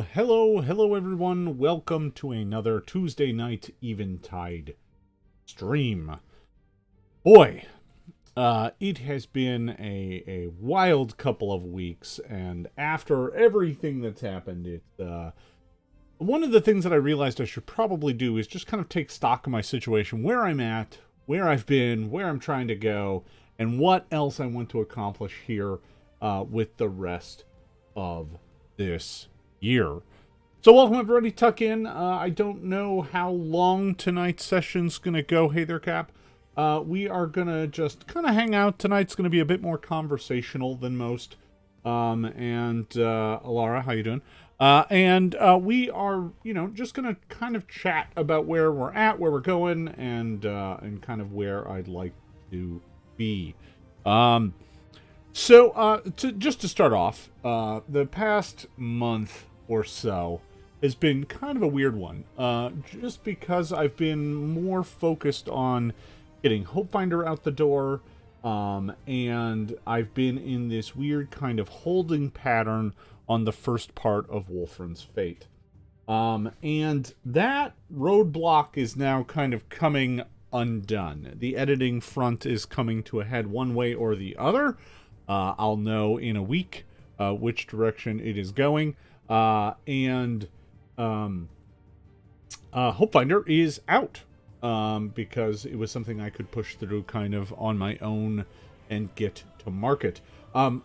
Hello everyone. Welcome to another Tuesday night Eventide stream. Boy, it has been a wild couple of weeks, and after everything that's happened, one of the things that I realized I should probably do is just kind of take stock of my situation, where I'm at, where I've been, where I'm trying to go, and what else I want to accomplish here with the rest of this year. So welcome everybody, tuck in. I don't know how long tonight's session's gonna go. Hey there, Cap. We are gonna just kind of hang out. Tonight's gonna be a bit more conversational than most. Alara, how you doing? We are, just gonna kind of chat about where we're at, where we're going, and kind of where I'd like to be. Just to start off, the past month or so has been kind of a weird one, just because I've been more focused on getting Hope Finder out the door, and I've been in this weird kind of holding pattern on the first part of Wolfram's Fate. And that roadblock is now kind of coming undone. The editing front is coming to a head one way or the other. I'll know in a week which direction it is going. Hope Finder is out because it was something I could push through kind of on my own and get to market.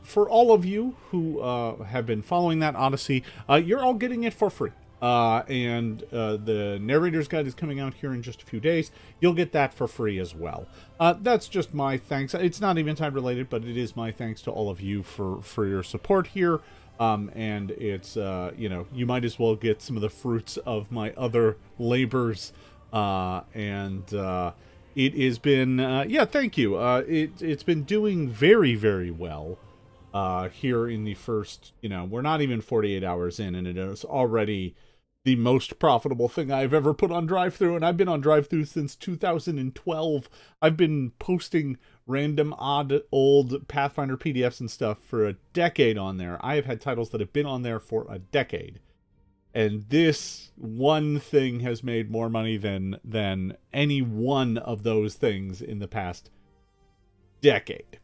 For all of you who have been following that Odyssey, you're all getting it for free. The narrator's guide is coming out here in just a few days. You'll get that for free as well. That's just my thanks. It's not Eventide related, but it is my thanks to all of you for your support here. And it's, you might as well get some of the fruits of my other labors. It has been, thank you. It's been doing very, very well. Here in the first, we're not even 48 hours in, and it is already the most profitable thing I've ever put on DriveThru, and I've been on DriveThru since 2012. I've been posting random, odd, old Pathfinder PDFs and stuff for a decade on there. I have had titles that have been on there for a decade. And this one thing has made more money than any one of those things in the past decade.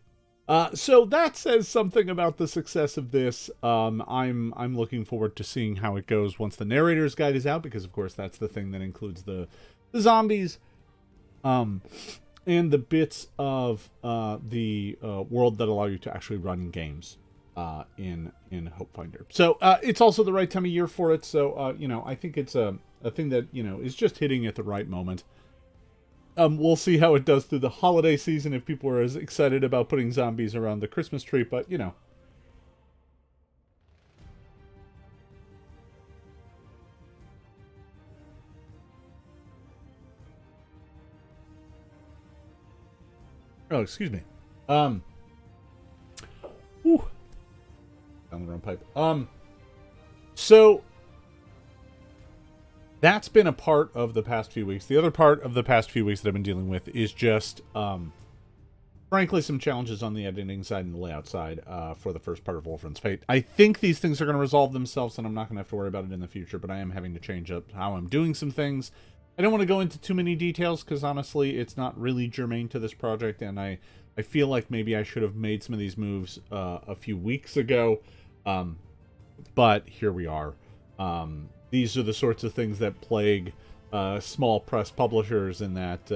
So that says something about the success of this. I'm looking forward to seeing how it goes once the narrator's guide is out, because of course that's the thing that includes the zombies, and the bits of the world that allow you to actually run games in Hope Finder. So it's also the right time of year for it. So I think it's a thing that is just hitting at the right moment. We'll see how it does through the holiday season, if people are as excited about putting zombies around the Christmas tree, but, Oh, excuse me. Down the wrong pipe. So that's been a part of the past few weeks. The other part of the past few weeks that I've been dealing with is just, frankly, some challenges on the editing side and the layout side for the first part of Wolfram's Fate. I think these things are going to resolve themselves, and I'm not going to have to worry about it in the future, but I am having to change up how I'm doing some things. I don't want to go into too many details, because honestly, it's not really germane to this project, and I feel like maybe I should have made some of these moves a few weeks ago, but here we are. These are the sorts of things that plague small press publishers, in that,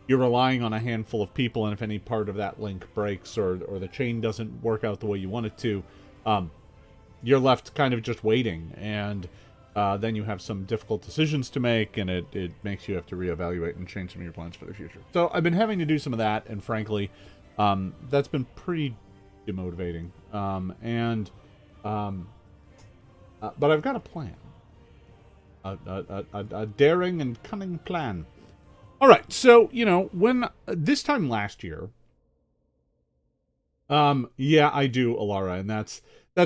you're relying on a handful of people, and if any part of that link breaks or the chain doesn't work out the way you want it to, you're left kind of just waiting, and then you have some difficult decisions to make, and it makes you have to reevaluate and change some of your plans for the future. So I've been having to do some of that, and frankly, that's been pretty demotivating. But I've got a plan. A daring and cunning plan. Alright, so, when this time last year, yeah, I do, Alara, and that's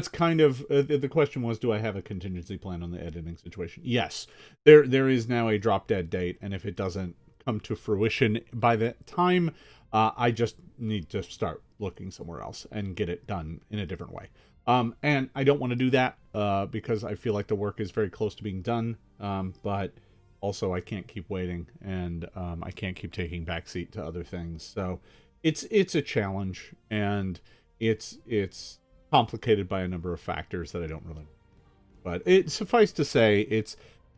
kind of, the question was, do I have a contingency plan on the editing situation? Yes. There is now a drop-dead date, and if it doesn't come to fruition by that time, I just need to start looking somewhere else and get it done in a different way. And I don't want to do that because I feel like the work is very close to being done. But also I can't keep waiting, and I can't keep taking backseat to other things. So it's a challenge, and it's complicated by a number of factors that I don't really. But it suffice to say, it's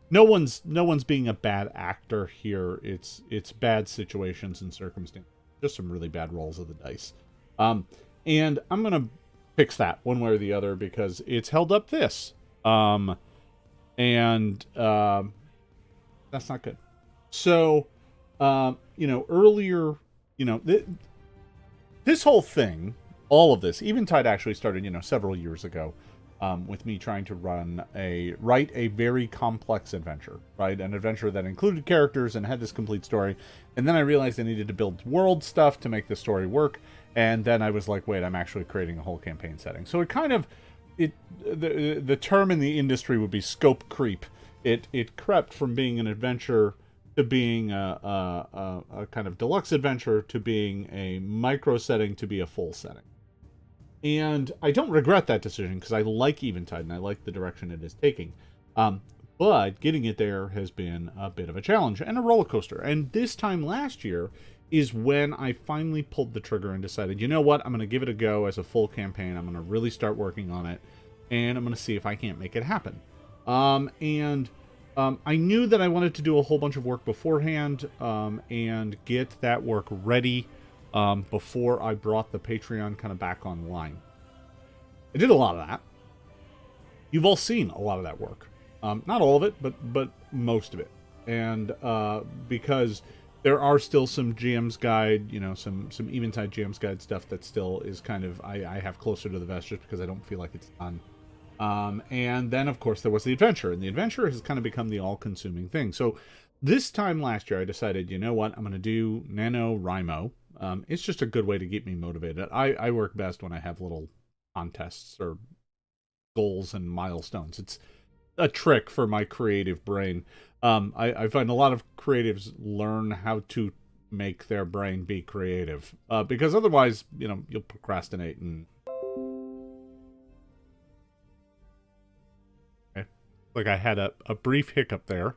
no one's being a bad actor here. It's bad situations and circumstances. Just some really bad rolls of the dice. And I'm gonna fix that one way or the other because it's held up this. And that's not good. So, earlier, this whole thing, all of this, Eventide actually started, several years ago, with me trying to write a very complex adventure, right? An adventure that included characters and had this complete story. And then I realized I needed to build world stuff to make the story work. And then I was like, wait, I'm actually creating a whole campaign setting. So the term in the industry would be scope creep. It crept from being an adventure to being a kind of deluxe adventure to being a micro setting to be a full setting. And I don't regret that decision because I like Eventide and I like the direction it is taking. But getting it there has been a bit of a challenge and a roller coaster. And this time last year is when I finally pulled the trigger and decided, you know what, I'm going to give it a go as a full campaign. I'm going to really start working on it, and I'm going to see if I can't make it happen. I knew that I wanted to do a whole bunch of work beforehand and get that work ready before I brought the Patreon kind of back online. I did a lot of that. You've all seen a lot of that work. Not all of it, but most of it. And because there are still some GM's Guide, some Eventide GM's Guide stuff that still is kind of, I have closer to the vest just because I don't feel like it's done. And then, of course, there was the adventure. And the adventure has kind of become the all-consuming thing. So this time last year, I decided, you know what, I'm going to do NaNoWriMo. It's just a good way to keep me motivated. I work best when I have little contests or goals and milestones. It's a trick for my creative brain. I find a lot of creatives learn how to make their brain be creative. Because otherwise, you'll procrastinate and... Okay. Like I had a brief hiccup there.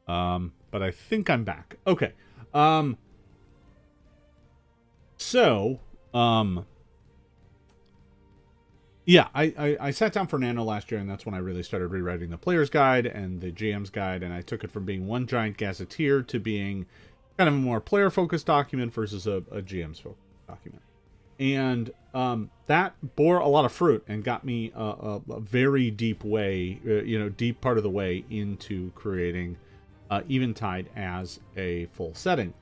But I think I'm back. Okay. Yeah, I sat down for Nano last year, and that's when I really started rewriting the player's guide and the GM's guide, and I took it from being one giant gazetteer to being kind of a more player-focused document versus a GM's focused document. And that bore a lot of fruit and got me a very deep way, deep part of the way into creating Eventide as a full setting.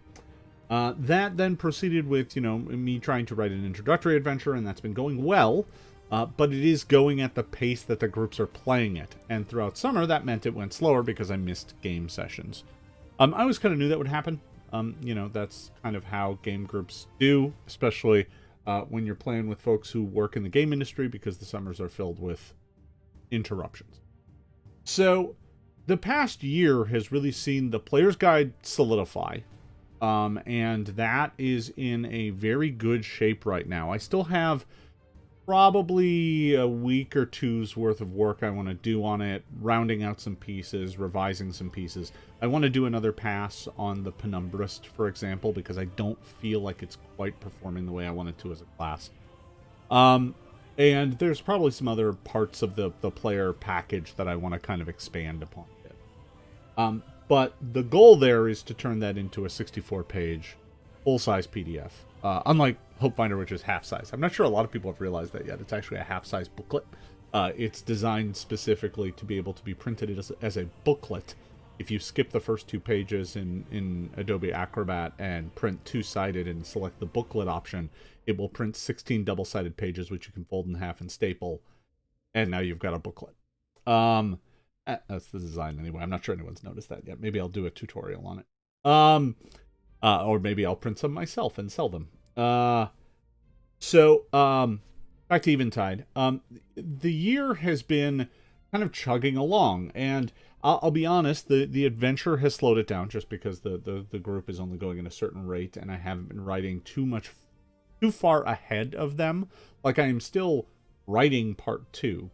That then proceeded with, me trying to write an introductory adventure, and that's been going well. But it is going at the pace that the groups are playing it. And throughout summer, that meant it went slower because I missed game sessions. I always kind of knew that would happen. That's kind of how game groups do, especially when you're playing with folks who work in the game industry, because the summers are filled with interruptions. So the past year has really seen the player's guide solidify. And that is in a very good shape right now. I still have probably a week or two's worth of work I want to do on it, rounding out some pieces, revising some pieces. I want to do another pass on the Penumbrist, for example, because I don't feel like it's quite performing the way I want it to as a class. And there's probably some other parts of the player package that I want to kind of expand upon a bit. But the goal there is to turn that into a 64-page full-size PDF. Unlike Hope Finder, which is half-size. I'm not sure a lot of people have realized that yet. It's actually a half-size booklet. It's designed specifically to be able to be printed as a booklet. If you skip the first 2 pages in Adobe Acrobat and print two-sided and select the booklet option, it will print 16 double-sided pages, which you can fold in half and staple. And now you've got a booklet. That's the design anyway. I'm not sure anyone's noticed that yet. Maybe I'll do a tutorial on it. Or maybe I'll print some myself and sell them. Back to Eventide. The year has been kind of chugging along, and I'll be honest, the adventure has slowed it down just because the group is only going at a certain rate, and I haven't been writing too far ahead of them. Like, I am still writing part 2,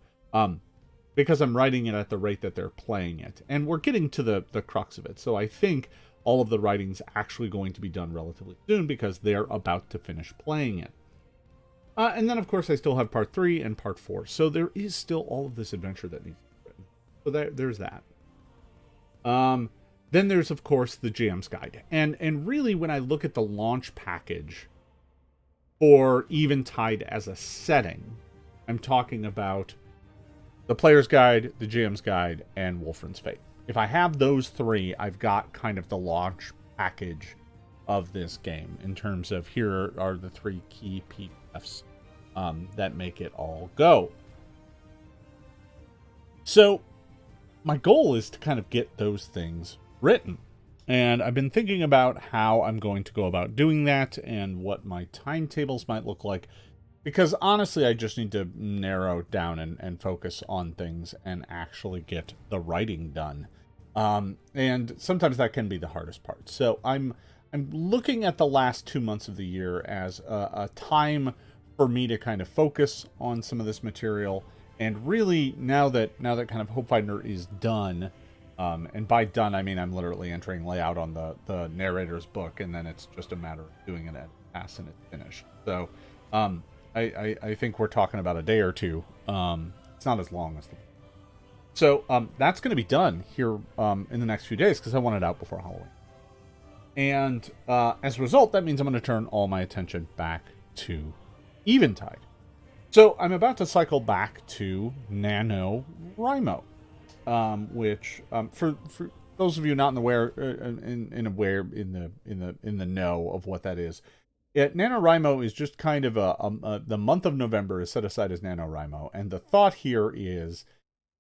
because I'm writing it at the rate that they're playing it. And we're getting to the crux of it. So I think all of the writing's actually going to be done relatively soon because they're about to finish playing it. And then, of course, I still have part 3 and part 4. So there is still all of this adventure that needs to be written. So there's that. Then there's, of course, the GM's Guide. And really, when I look at the launch package for Eventide as a setting, I'm talking about the Player's Guide, the GM's Guide, and Wolfran's Fate. If I have those 3, I've got kind of the launch package of this game in terms of here are the 3 key PDFs that make it all go. So my goal is to kind of get those things written. And I've been thinking about how I'm going to go about doing that and what my timetables might look like. Because honestly, I just need to narrow down and focus on things and actually get the writing done. And sometimes that can be the hardest part. So I'm looking at the last 2 months of the year as a time for me to kind of focus on some of this material. And really, now that kind of Hope Finder is done, and by done I mean I'm literally entering layout on the narrator's book, and then it's just a matter of doing it at pass and it's finished. So I think we're talking about a day or two. It's not as long as the... So that's going to be done here in the next few days because I want it out before Halloween. And as a result, that means I'm going to turn all my attention back to Eventide. So I'm about to cycle back to NaNoWriMo, which for those of you not aware in the know of what that is. NaNoWriMo is just kind of the month of November is set aside as NaNoWriMo, and the thought here is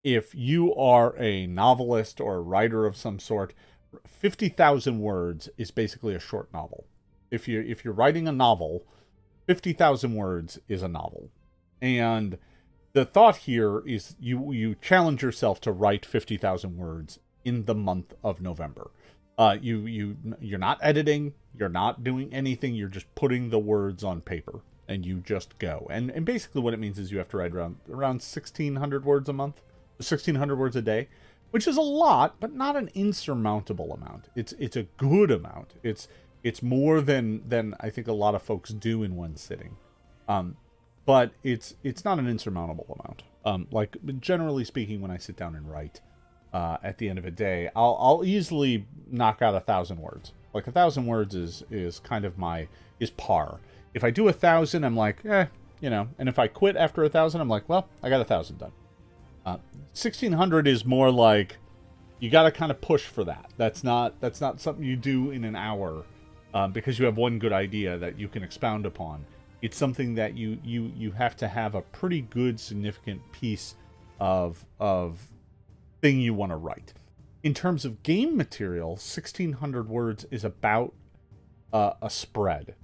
if you are a novelist or a writer of some sort, 50,000 words is basically a short novel. If you're writing a novel, 50,000 words is a novel. And the thought here is you challenge yourself to write 50,000 words in the month of November. You're not editing, you're not doing anything, you're just putting the words on paper and you just go. And basically what it means is you have to write around 1,600 words a month, 1,600 words a day, which is a lot, but not an insurmountable amount. It's a good amount. It's more than I think a lot of folks do in one sitting. But it's not an insurmountable amount. Like generally speaking, when I sit down and write, at the end of a day, I'll easily knock out 1,000 words. Like 1,000 words is kind of is par. If I do 1,000, I'm like, and if I quit after 1,000, I'm like, well, I got 1,000 done. 1,600 is more like you got to kind of push for that. That's not something you do in an hour, because you have one good idea that you can expound upon. It's something that you have to have a pretty good, significant piece of thing you want to write. In terms of game material, 1,600 words is about a spread.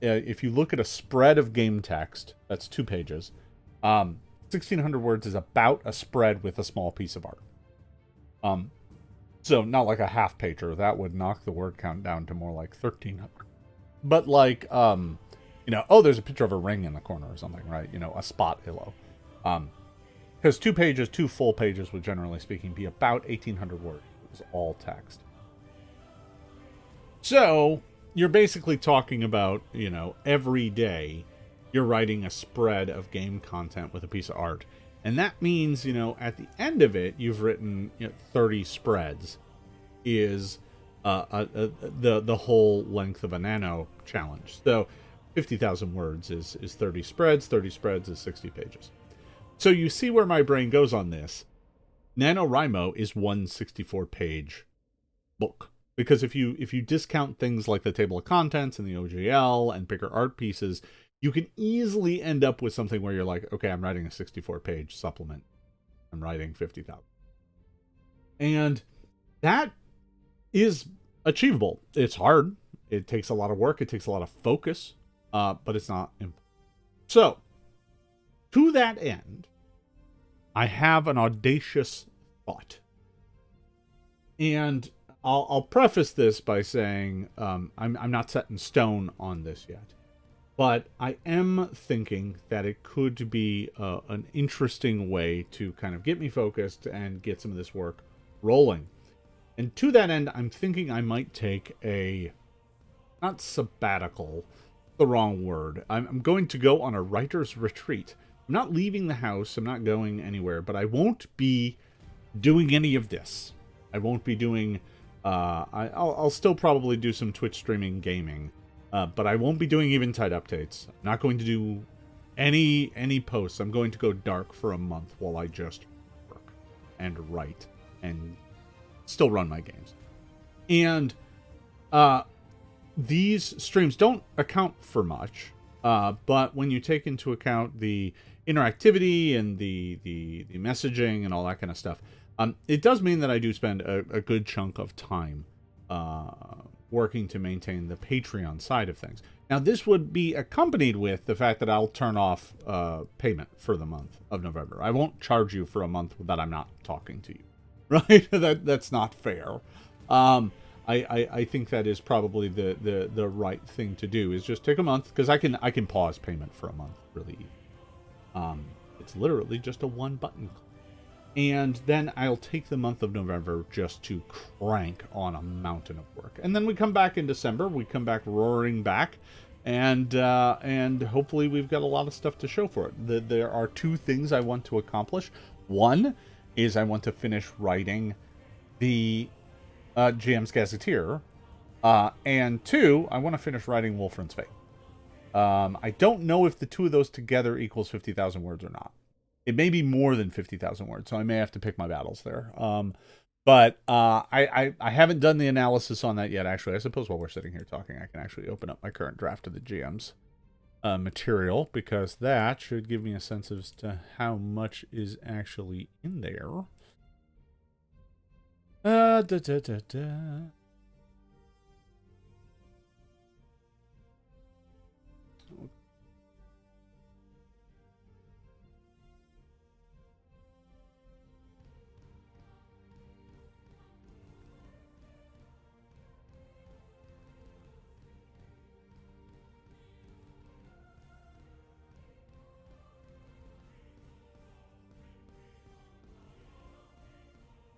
If you look at a spread of game text, that's 2 pages. 1,600 words is about a spread with a small piece of art. So not like a half pager. That would knock the word count down to more like 1,300. But like, there's a picture of a ring in the corner or something, right? A spot illo. Because 2 pages, 2 full pages would generally speaking be about 1,800 words. It was all text. So you're basically talking about, every day you're writing a spread of game content with a piece of art. And that means, at the end of it, you've written 30 spreads is the whole length of a Nano challenge. So 50,000 words is 30 spreads. 30 spreads is 60 pages. So you see where my brain goes on this. NaNoWriMo is one 64-page book. Because if you discount things like the table of contents and the OGL and bigger art pieces, you can easily end up with something where you're like, okay, I'm writing a 64-page supplement. I'm writing 50,000. And that is achievable. It's hard. It takes a lot of work. It takes a lot of focus. But it's not impossible. So, to that end, I have an audacious thought. And I'll preface this by saying I'm not set in stone on this yet. But I am thinking that it could be an interesting way to kind of get me focused and get some of this work rolling. And to that end, I'm thinking I might take a, not sabbatical, the wrong word. I'm going to go on a writer's retreat. I'm not leaving the house. I'm not going anywhere, but I won't be doing any of this. I won't be doing, I'll still probably do some Twitch streaming gaming, but I won't be doing Eventide updates. I'm not going to do any posts. I'm going to go dark for a month while I just work and write and still run my games. And these streams don't account for much, but when you take into account the interactivity and the messaging and all that kind of stuff, it does mean that I do spend a good chunk of time working to maintain the Patreon side of things. Now, this would be accompanied with the fact that I'll turn off payment for the month of November. I won't charge you for a month that I'm not talking to you, right? That's not fair. I think that is probably the right thing to do, is just take a month, because I can pause payment for a month really easy. It's literally just a one button click. And then I'll take the month of November just to crank on a mountain of work. And then we come back in December. We come back roaring back. And hopefully we've got a lot of stuff to show for it. There are two things I want to accomplish. One is I want to finish writing the GM's Gazetteer. And two, I want to finish writing Wolfran's Fate. I don't know if the two of those together equals 50,000 words or not. It may be more than 50,000 words, so I may have to pick my battles there. But I haven't done the analysis on that yet, actually. I suppose while we're sitting here talking, I can actually open up my current draft of the GM's material, because that should give me a sense as to how much is actually in there.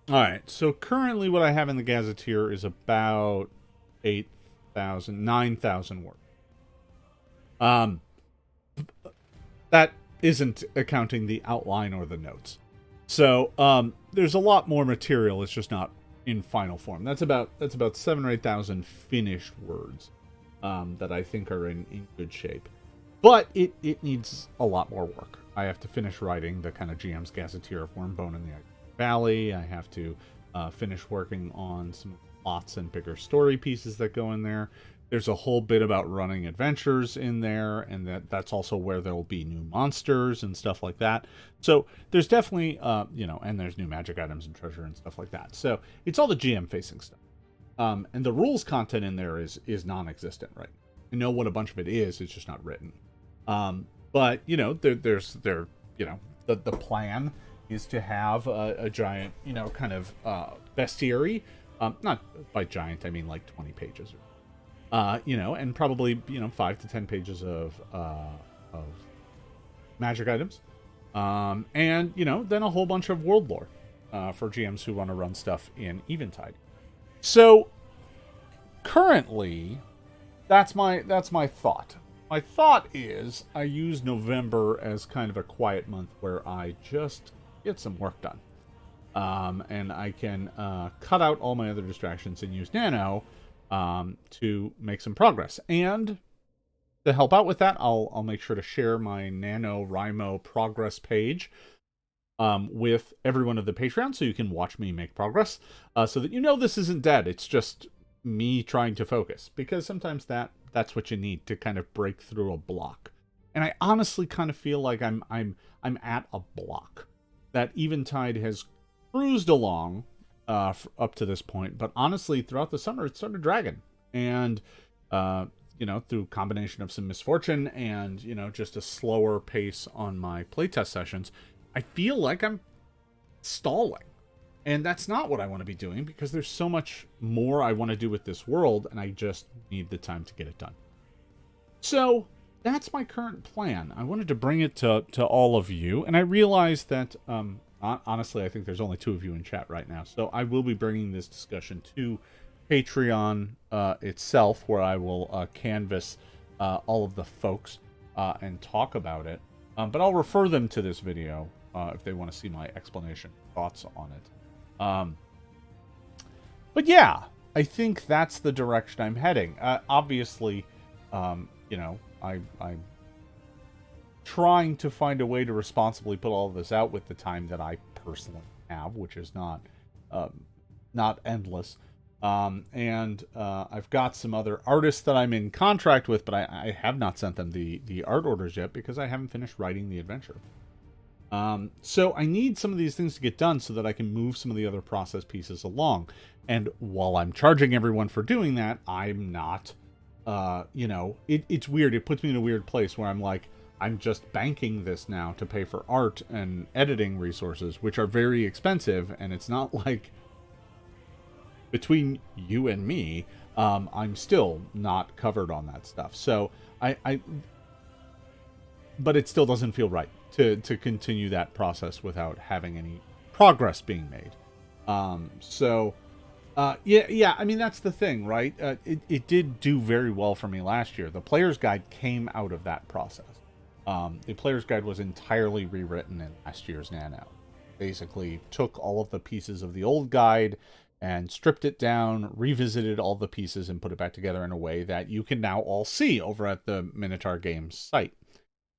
Alright, so currently what I have in the Gazetteer is about 9,000 words. That isn't accounting the outline or the notes. So, there's a lot more material, it's just not in final form. That's about 7,000 or 8,000 finished words that I think are in good shape. But it needs a lot more work. I have to finish writing the kind of GM's Gazetteer of Wormbone in the Valley. I have to finish working on some plots and bigger story pieces that go in there. There's a whole bit about running adventures in there, and that's also where there will be new monsters and stuff like that. So there's definitely, and there's new magic items and treasure and stuff like that. So it's all the GM-facing stuff. And the rules content in there is non-existent, right? I know what a bunch of it is, it's just not written. But, there's the plan is to have a giant, kind of bestiary. Not by giant, I mean like 20 pages. And probably, 5 to 10 pages of magic items. And, then a whole bunch of world lore for GMs who want to run stuff in Eventide. So, currently, that's my thought. My thought is I use November as kind of a quiet month where I just get some work done. And I can cut out all my other distractions and use Nano to make some progress. And to help out with that, I'll make sure to share my NaNoWriMo progress page with everyone of the Patreon, so you can watch me make progress, so that this isn't dead. It's just me trying to focus, because sometimes that's what you need to kind of break through a block. And I honestly kind of feel like I'm at a block. That Eventide has cruised along up to this point, but honestly, throughout the summer, it started dragging. And, through combination of some misfortune and, just a slower pace on my playtest sessions, I feel like I'm stalling. And that's not what I want to be doing, because there's so much more I want to do with this world, and I just need the time to get it done. So, that's my current plan. I wanted to bring it to all of you, and I realized that honestly, I think there's only 2 of you in chat right now, so I will be bringing this discussion to Patreon itself, where I will canvass all of the folks and talk about it. But I'll refer them to this video if they want to see my explanation, thoughts on it. But yeah, I think that's the direction I'm heading. Obviously, you know, I'm trying to find a way to responsibly put all of this out with the time that I personally have, which is not endless. And I've got some other artists that I'm in contract with, but I have not sent them the art orders yet because I haven't finished writing the adventure. So I need some of these things to get done so that I can move some of the other process pieces along. And while I'm charging everyone for doing that, I'm not, you know, it's weird. It puts me in a weird place where I'm like, I'm just banking this now to pay for art and editing resources, which are very expensive. And it's not like between you and me, I'm still not covered on that stuff. So but it still doesn't feel right to continue that process without having any progress being made. Yeah, I mean, that's the thing, right? It did do very well for me last year. The player's guide came out of that process. The player's guide was entirely rewritten in last year's Nano. Basically took all of the pieces of the old guide and stripped it down, revisited all the pieces, and put it back together in a way that you can now all see over at the Minotaur Games site.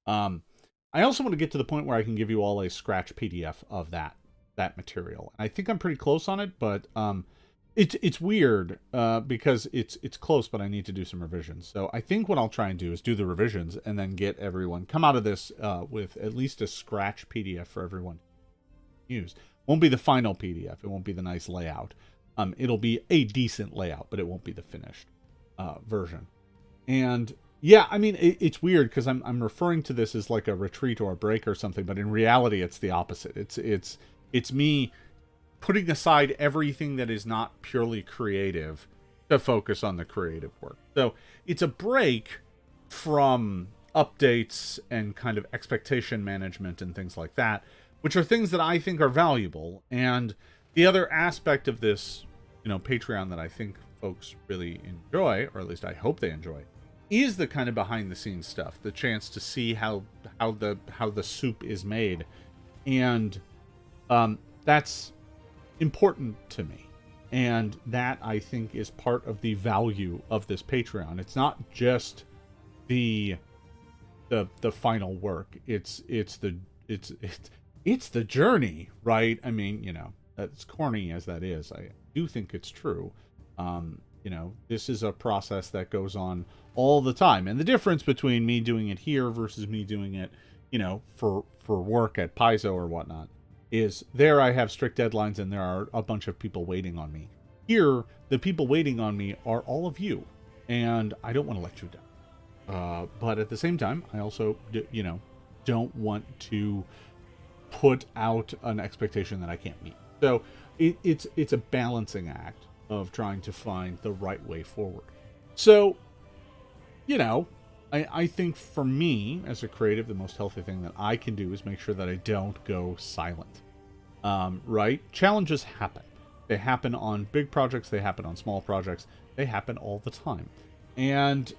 I also want to get to the point where I can give you all a scratch PDF of that material. I think I'm pretty close on it, but it's weird because it's close, but I need to do some revisions. So I think what I'll try and do is do the revisions and then get everyone come out of this with at least a scratch PDF for everyone to use. Won't be the final PDF. It won't be the nice layout. It'll be a decent layout, but it won't be the finished version. And yeah, I mean, it's weird because I'm referring to this as like a retreat or a break or something, but in reality, it's the opposite. It's me putting aside everything that is not purely creative to focus on the creative work. So it's a break from updates and kind of expectation management and things like that, which are things that I think are valuable. And the other aspect of this, you know, Patreon that I think folks really enjoy, or at least I hope they enjoy, is the kind of behind the scenes stuff, the chance to see how the soup is made. And that's important to me. And that, I think, is part of the value of this Patreon. It's not just the final work. It's the journey, right? I mean, you know, as corny as that is, I do think it's true. You know, this is a process that goes on all the time. And the difference between me doing it here versus me doing it, you know, for work at Paizo or whatnot, is there I have strict deadlines and there are a bunch of people waiting on me. Here, the people waiting on me are all of you. And I don't want to let you down. But at the same time, I also, you know, don't want to put out an expectation that I can't meet. So it's a balancing act of trying to find the right way forward. So, you know, I think for me as a creative, the most healthy thing that I can do is make sure that I don't go silent. Right? Challenges happen. They happen on big projects. They happen on small projects. They happen all the time. And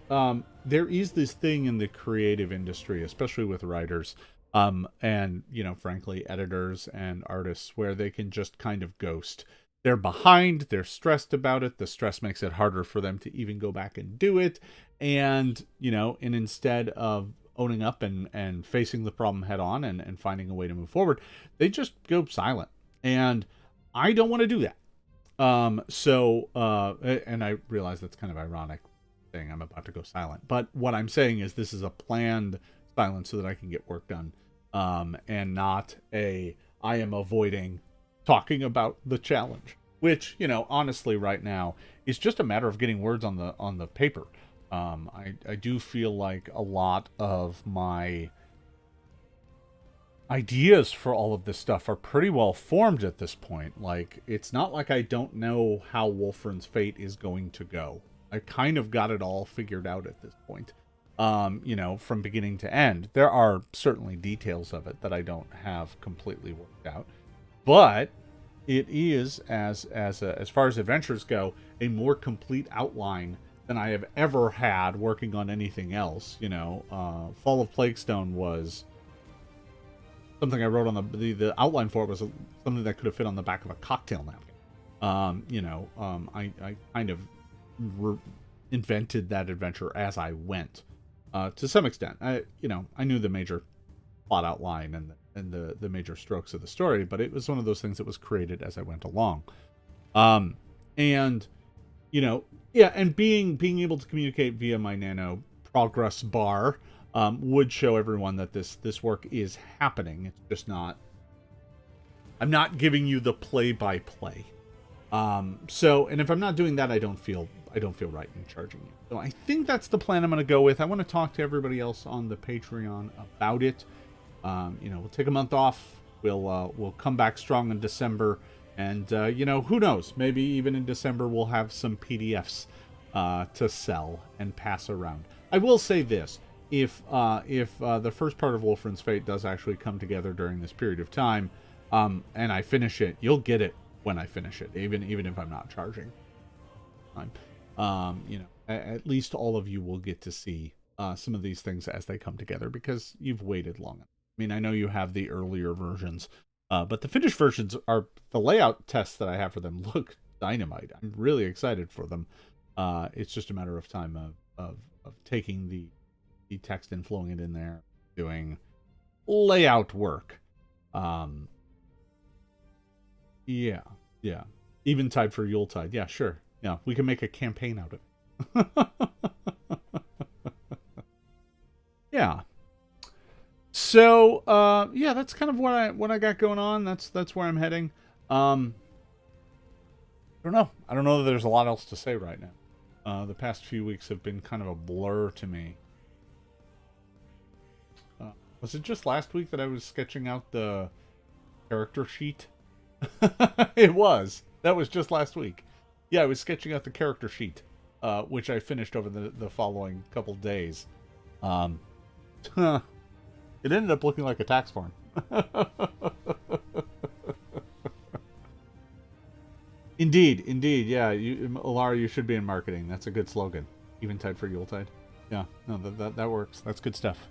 there is this thing in the creative industry, especially with writers, and, you know, frankly, editors and artists, where they can just kind of ghost. They're behind, they're stressed about it, the stress makes it harder for them to even go back and do it, and, you know, and instead of owning up and facing the problem head on and finding a way to move forward, they just go silent. And I don't want to do that. And I realize that's kind of ironic, saying I'm about to go silent, but what I'm saying is this is a planned silence so that I can get work done, and not I am avoiding talking about the challenge, which, you know, honestly right now is just a matter of getting words on the paper. I do feel like a lot of my ideas for all of this stuff are pretty well formed at this point. Like, it's not like I don't know how Wolfran's fate is going to go. I kind of got it all figured out at this point. you know, from beginning to end. There are certainly details of it that I don't have completely worked out, but it is, as far as adventures go, a more complete outline than I have ever had working on anything else. You know, Fall of Plaguestone was something I wrote on the outline for it was something that could have fit on the back of a cocktail napkin. You know, I kind of invented that adventure as I went, to some extent. I knew the major plot outline and the major strokes of the story, but it was one of those things that was created as I went along. And you know, yeah, and being able to communicate via my Nano progress bar would show everyone that this work is happening. It's just not. I'm not giving you the play-by-play. So, and if I'm not doing that, I don't feel right in charging you. So I think that's the plan I'm going to go with. I want to talk to everybody else on the Patreon about it. You know, we'll take a month off. We'll come back strong in December, and you know, who knows? Maybe even in December we'll have some PDFs to sell and pass around. I will say this: if the first part of Wolfran's Fate does actually come together during this period of time, and I finish it, you'll get it when I finish it, even if I'm not charging. You know, at least all of you will get to see some of these things as they come together because you've waited long enough. I mean, I know you have the earlier versions, but the finished versions are the layout tests that I have for them look dynamite. I'm really excited for them. It's just a matter of time of taking the text and flowing it in there, doing layout work. Yeah. Eventide for Yuletide. Yeah, sure. Yeah, we can make a campaign out of it. Yeah. So, yeah, that's kind of what I got going on. That's where I'm heading. I don't know. I don't know that there's a lot else to say right now. The past few weeks have been kind of a blur to me. Was it just last week that I was sketching out the character sheet? It was. That was just last week. Yeah, I was sketching out the character sheet, which I finished over the following couple days. It ended up looking like a tax form. Indeed. Yeah, Alara, you should be in marketing. That's a good slogan. Eventide for Yuletide. Yeah, no, that works. That's good stuff.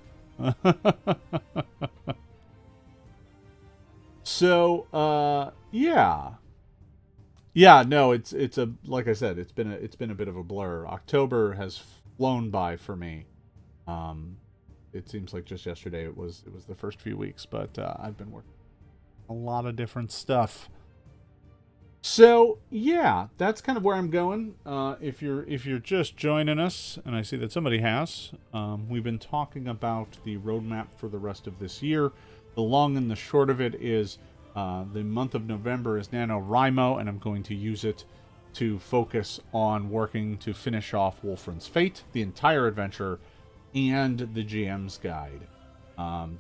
So, yeah, no, it's a, like I said, it's been a bit of a blur. October has flown by for me. It seems like just yesterday it was the first few weeks, but I've been working a lot of different stuff. So yeah, that's kind of where I'm going. If you're just joining us, and I see that somebody has, we've been talking about the roadmap for the rest of this year. The long and the short of it is the month of November is NaNoWriMo, and I'm going to use it to focus on working to finish off Wolfran's Fate, the entire adventure, and the GM's Guide.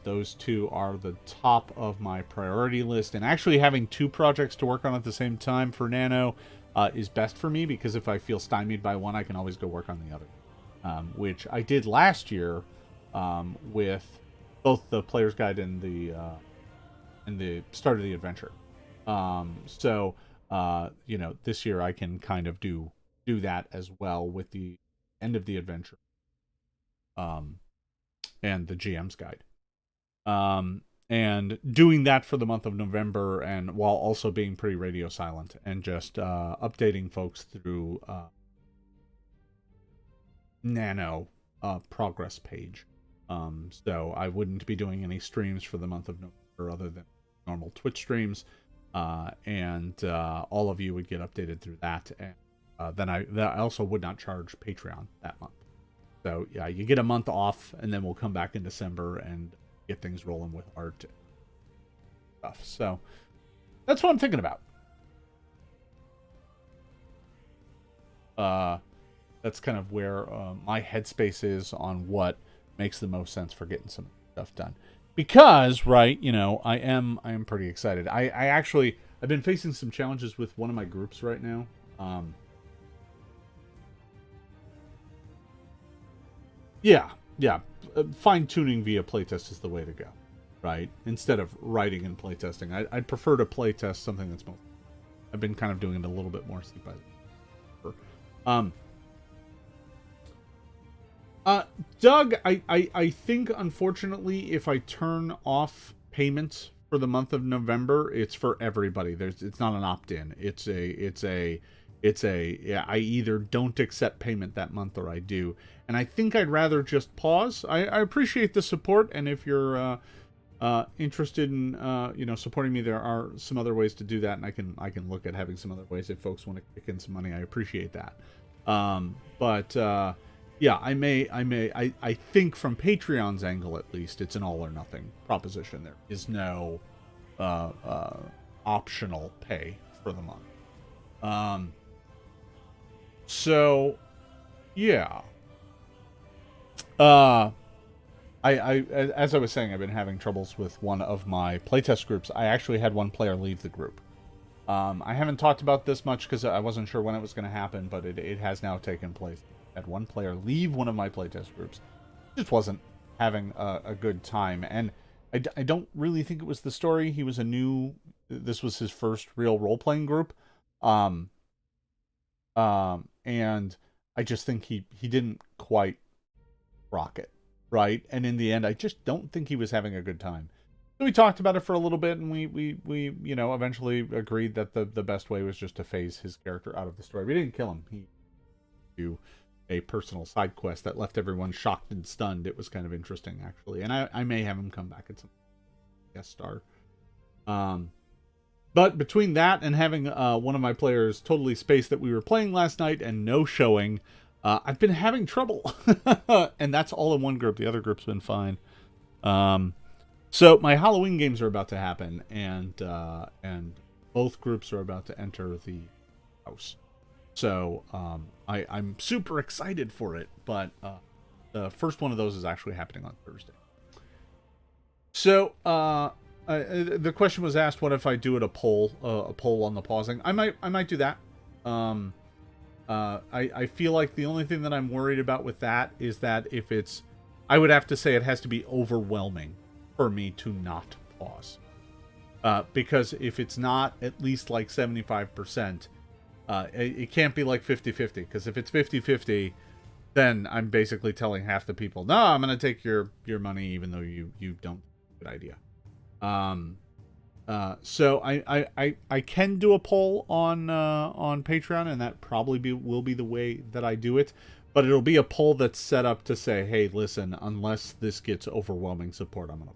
Those two are the top of my priority list, and actually having two projects to work on at the same time for Nano is best for me, because if I feel stymied by one, I can always go work on the other, which I did last year with both the Player's Guide and the start of the adventure. So you know, this year I can kind of do that as well with the end of the adventure and the GM's Guide. And doing that for the month of November, and while also being pretty radio silent and just updating folks through Nano progress page. So I wouldn't be doing any streams for the month of November other than normal Twitch streams, and all of you would get updated through that. And then I also would not charge Patreon that month. So yeah, you get a month off, and then we'll come back in December and get things rolling with art and stuff. So that's what I'm thinking about. That's kind of where my headspace is on what makes the most sense for getting some stuff done. Because, right, you know, I am pretty excited. I've been facing some challenges with one of my groups right now. Yeah, yeah, fine-tuning via playtest is the way to go, right? Instead of writing and playtesting. I'd prefer to playtest something that's most... I've been kind of doing it a little bit more seat by the... Doug, I think, unfortunately, if I turn off payments for the month of November, it's for everybody. It's not an opt-in. Yeah, I either don't accept payment that month or I do. And I think I'd rather just pause. I appreciate the support, and if you're interested in supporting me, there are some other ways to do that, and I can look at having some other ways if folks want to kick in some money. I appreciate that. Yeah, I think from Patreon's angle, at least, it's an all or nothing proposition. There is no optional pay for the month. So yeah. As I was saying, I've been having troubles with one of my playtest groups. I actually had one player leave the group. I haven't talked about this much because I wasn't sure when it was going to happen, but it has now taken place. I had one player leave one of my playtest groups. Just wasn't having a good time, and I don't really think it was the story. He was this was his first real role-playing group. And I just think he didn't quite rock it, right? And in the end, I just don't think he was having a good time. So we talked about it for a little bit, and we eventually agreed that the best way was just to phase his character out of the story. We didn't kill him. He do a personal side quest that left everyone shocked and stunned. It was kind of interesting, actually, and I may have him come back at some guest star. But between that and having one of my players totally space that we were playing last night and no showing, I've been having trouble. And that's all in one group. The other group's been fine. So my Halloween games are about to happen, and both groups are about to enter the house. So I'm super excited for it, but the first one of those is actually happening on Thursday. So the question was asked, what if I do it a poll on the pausing? I might do that. I feel like the only thing that I'm worried about with that is that if it's, I would have to say it has to be overwhelming for me to not pause. Because if it's not at least like 75%, it can't be like 50-50, because if it's 50-50, then I'm basically telling half the people, no, I'm going to take your money even though you don't. Good idea. So I can do a poll on Patreon, and that probably will be the way that I do it, but it'll be a poll that's set up to say, hey, listen, unless this gets overwhelming support, I'm gonna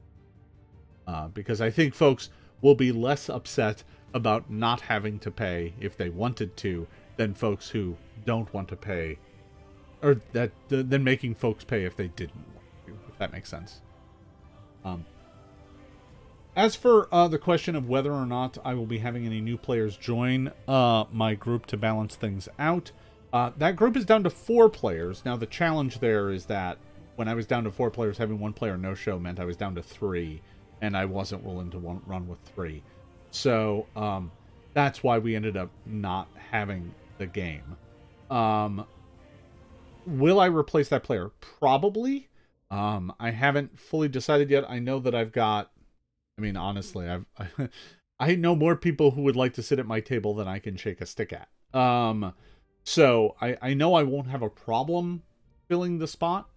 because I think folks will be less upset about not having to pay if they wanted to than folks who don't want to pay, or than making folks pay if they didn't want to, if that makes sense. As for the question of whether or not I will be having any new players join my group to balance things out, that group is down to 4 players. Now, the challenge there is that when I was down to 4 players, having one player no-show meant I was down to 3, and I wasn't willing to run with 3. So that's why we ended up not having the game. Will I replace that player? Probably. I haven't fully decided yet. I know that I've got... I mean, honestly, I know more people who would like to sit at my table than I can shake a stick at. So I know I won't have a problem filling the spot.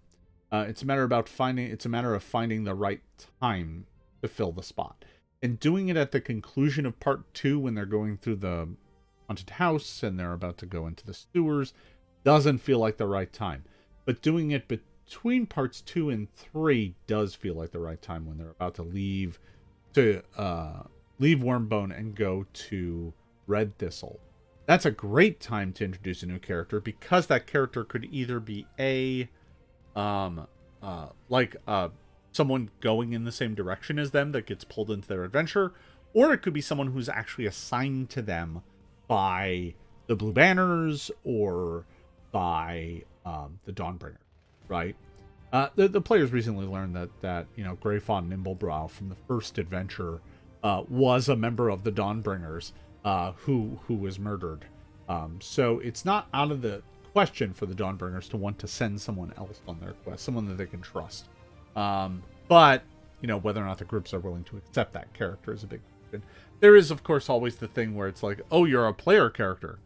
It's a matter of finding the right time to fill the spot, and doing it at the conclusion of part 2 when they're going through the haunted house and they're about to go into the sewers doesn't feel like the right time. But doing it between parts 2 and 3 does feel like the right time when they're about to leave Wormbone and go to Red Thistle. That's a great time to introduce a new character, because that character could either be someone going in the same direction as them that gets pulled into their adventure, or it could be someone who's actually assigned to them by the Blue Banners or by the Dawnbringer, right? The players recently learned that Greyfawn Nimblebrow from the first adventure was a member of the Dawnbringers who was murdered. So it's not out of the question for the Dawnbringers to want to send someone else on their quest, someone that they can trust. But, you know, whether or not the groups are willing to accept that character is a big question. There is, of course, always the thing where it's like, oh, you're a player character.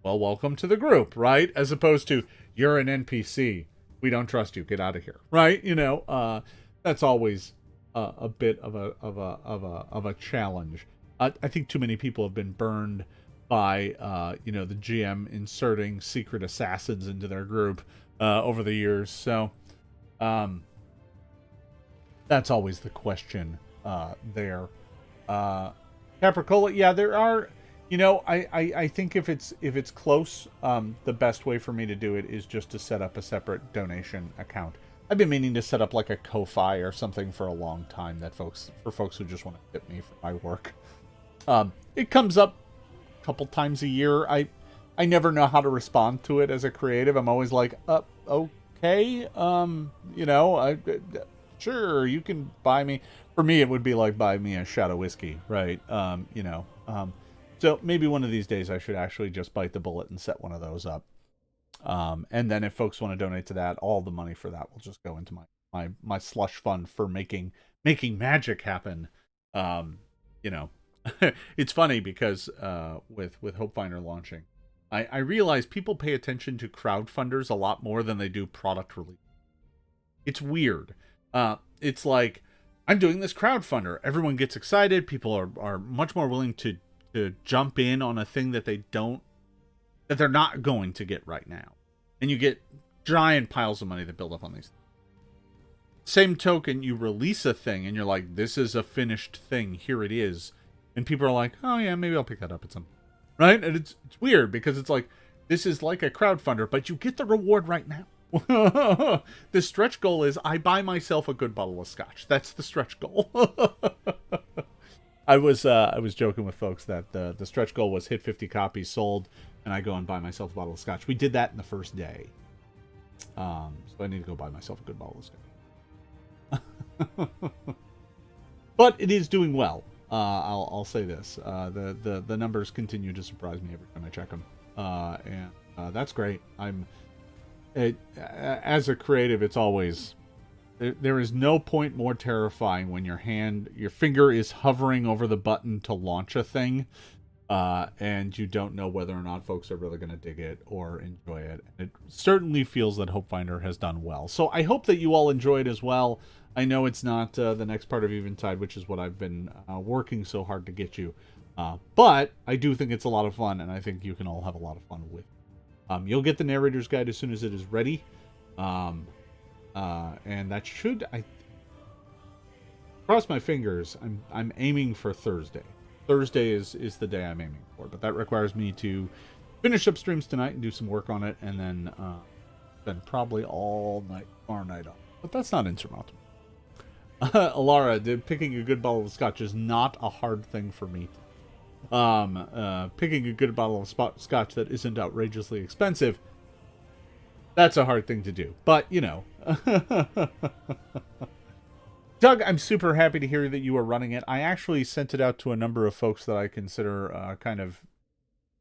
Well, welcome to the group, right? As opposed to, you're an NPC. We don't trust you. Get out of here, right? You know, that's always a bit of a challenge. I think too many people have been burned by, you know, the GM inserting secret assassins into their group over the years. So that's always the question there. Capricola, yeah, there are. You know, I think if it's close, the best way for me to do it is just to set up a separate donation account. I've been meaning to set up like a Ko-Fi or something for a long time for folks who just want to tip me for my work. It comes up a couple times a year. I never know how to respond to it as a creative. I'm always like, okay, you know, sure, you can buy me. For me, it would be like buy me a shot of whiskey, right? You know, so maybe one of these days I should actually just bite the bullet and set one of those up. And then if folks want to donate to that, all the money for that will just go into my slush fund for making magic happen. You know, it's funny because with Hope Finder launching, I realize people pay attention to crowdfunders a lot more than they do product release. It's weird. It's like, I'm doing this crowdfunder. Everyone gets excited. People are much more willing to jump in on a thing that they're not going to get right now. And you get giant piles of money that build up on these things. Same token, you release a thing and you're like, this is a finished thing. Here it is. And people are like, oh yeah, maybe I'll pick that up at some point. Right? And it's weird because it's like, this is like a crowdfunder, but you get the reward right now. The stretch goal is I buy myself a good bottle of scotch. That's the stretch goal. I was joking with folks that the stretch goal was hit 50 copies sold, and I go and buy myself a bottle of scotch. We did that in the first day. So I need to go buy myself a good bottle of scotch. But it is doing well. I'll say this. The numbers continue to surprise me every time I check them. And that's great. As a creative, it's always... There is no point more terrifying when your finger is hovering over the button to launch a thing, and you don't know whether or not folks are really going to dig it or enjoy it. And it certainly feels that Hope Finder has done well. So I hope that you all enjoy it as well. I know it's not the next part of Eventide, which is what I've been working so hard to get you. But I do think it's a lot of fun, and I think you can all have a lot of fun with it. You'll get the narrator's guide as soon as it is ready. And that should, cross my fingers, I'm aiming for Thursday. Thursday is the day I'm aiming for, but that requires me to finish up streams tonight and do some work on it, and then probably all night, tomorrow night off. But that's not insurmountable. Alara, picking a good bottle of scotch is not a hard thing for me. Picking a good bottle of scotch that isn't outrageously expensive, that's a hard thing to do. But, you know. Doug, I'm super happy to hear that you are running it. I actually sent it out to a number of folks that I consider kind of,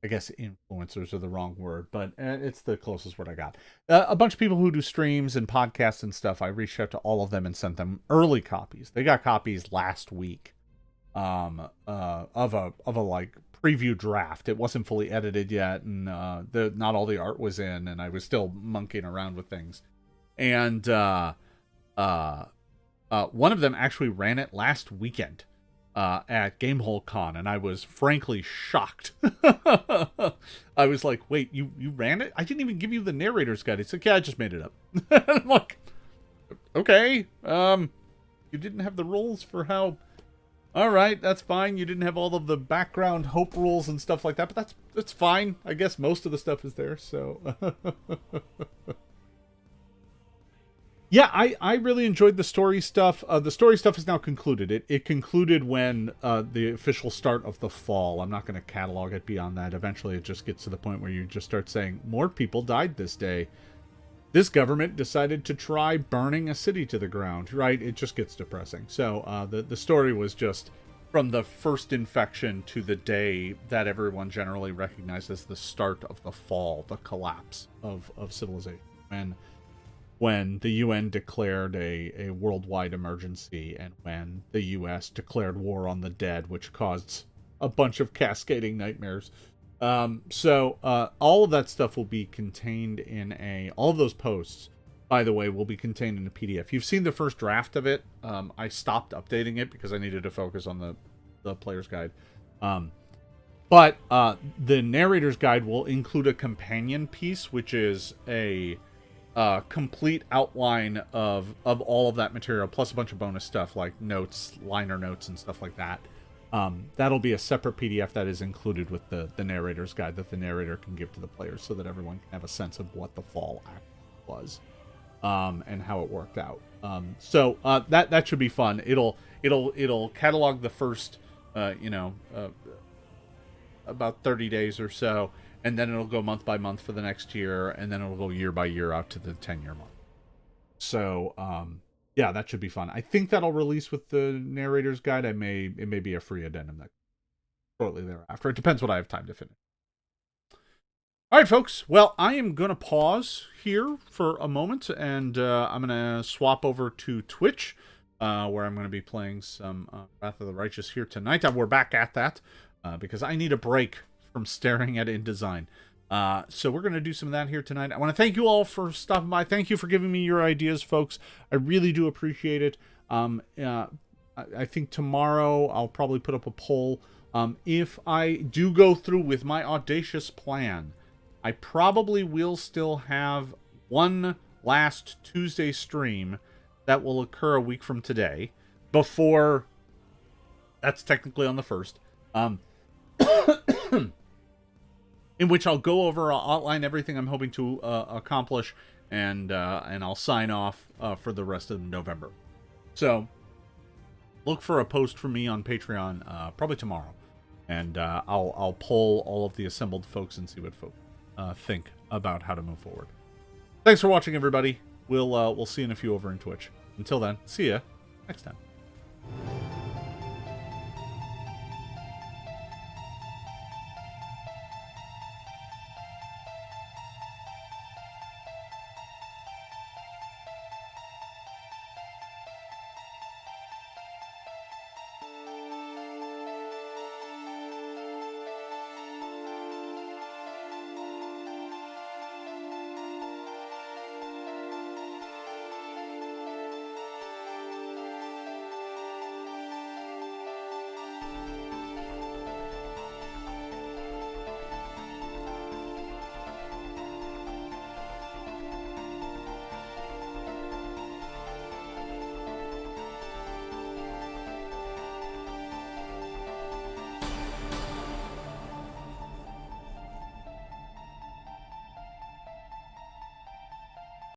I guess influencers are the wrong word, but it's the closest word I got. A bunch of people who do streams and podcasts and stuff, I reached out to all of them and sent them early copies. They got copies last week of a like preview draft. It wasn't fully edited yet, and not all the art was in, and I was still monkeying around with things. And one of them actually ran it last weekend at Gamehole Con, and I was frankly shocked. I was like, wait, you ran it? I didn't even give you the narrator's guide. It's like, yeah, I just made it up. I'm like, okay, you didn't have the rules for how... All right, that's fine. You didn't have all of the background hope rules and stuff like that, but that's fine. I guess most of the stuff is there, so... Yeah, I really enjoyed the story stuff. The story stuff is now concluded. It concluded when the official start of the fall. I'm not going to catalog it beyond that. Eventually, it just gets to the point where you just start saying, more people died this day. This government decided to try burning a city to the ground, right? It just gets depressing. So the story was just from the first infection to the day that everyone generally recognizes the start of the fall, the collapse of civilization. When the UN declared a worldwide emergency, and when the US declared war on the dead, which caused a bunch of cascading nightmares. So all of that stuff will be contained in all of those posts, by the way, will be contained in a PDF. You've seen the first draft of it. I stopped updating it because I needed to focus on the player's guide. But the narrator's guide will include a companion piece, which is a complete outline of all of that material, plus a bunch of bonus stuff like notes, liner notes, and stuff like that. That'll be a separate PDF that is included with the narrator's guide that the narrator can give to the players, so that everyone can have a sense of what the fall act was, and how it worked out. So that should be fun. It'll catalog the first about 30 days or so, and then it'll go month by month for the next year, and then it'll go year by year out to the 10-year mark. So yeah, that should be fun. I think that'll release with the narrator's guide. It may be a free addendum that shortly thereafter. It depends what I have time to finish. All right, folks. Well, I am going to pause here for a moment, and I'm going to swap over to Twitch, where I'm going to be playing some Wrath of the Righteous here tonight. And we're back at that because I need a break from staring at InDesign. So we're going to do some of that here tonight. I want to thank you all for stopping by. Thank you for giving me your ideas, folks. I really do appreciate it. I think tomorrow I'll probably put up a poll. If I do go through with my audacious plan, I probably will still have one last Tuesday stream that will occur a week from today. Before, that's technically on the 1st. In which I'll go over, I'll outline everything I'm hoping to accomplish, and I'll sign off for the rest of November. So, look for a post from me on Patreon probably tomorrow, and I'll poll all of the assembled folks and see what folks think about how to move forward. Thanks for watching, everybody. We'll see you in a few over in Twitch. Until then, see ya next time.